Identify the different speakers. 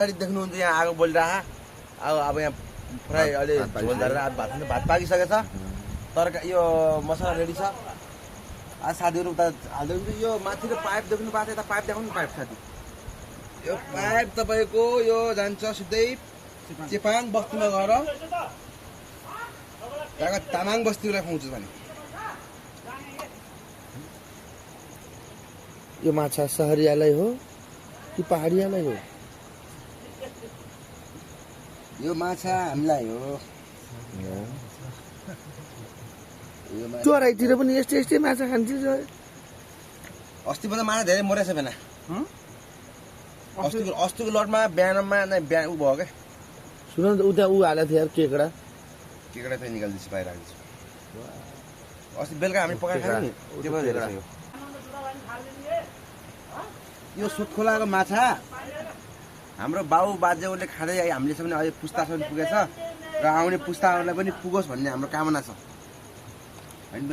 Speaker 1: देख्नुहुन्छ यहाँ आगो बोलिरह अब यहाँ फ्राई अहिले झोल धरेर भात पाकिसकेछ तर यो मसला रेडी छ आज साथीहरु उता हाल्दै हुन्छ यो माथि र पाइप देख्नु भएको यता पाइप देखाउनु पाइप साथी यो पाइप तपाईको यो जान्छ सिधै चेपाङ बस्तीमा गएर त्यहाँको तामाङ बस्तीलाई खुवाउँछ भने
Speaker 2: यो माछा सहरियालाई हो कि पहाडियालाई हो
Speaker 1: यो माछा हामीलाई हो
Speaker 2: चोराइतिर पनि यस्तै माछा खान्छ
Speaker 1: अस्तिभन्दा माछा धेरै मरेछ बेना अस्तिको लटमा बिहानमा बिहान उ भयो क्या
Speaker 2: सुन न उता उ हालेको थियो यार केकडा
Speaker 1: चाहिँ निकाल्दैछ बाहिर हाल्दैछ अस्ति बेलुका हामी पकाएर खायौँ नि त्यो पनि धेरै छ यो सुत्खोलाको माछा हाम्रो बाउ बाजेहरूले खाँदै हामीले पनि अहिले पुस्तासम्म पुगेछ र आउने पुस्ताहरूलाई पनि पुगोस् भन्ने हाम्रो कामना छ होइन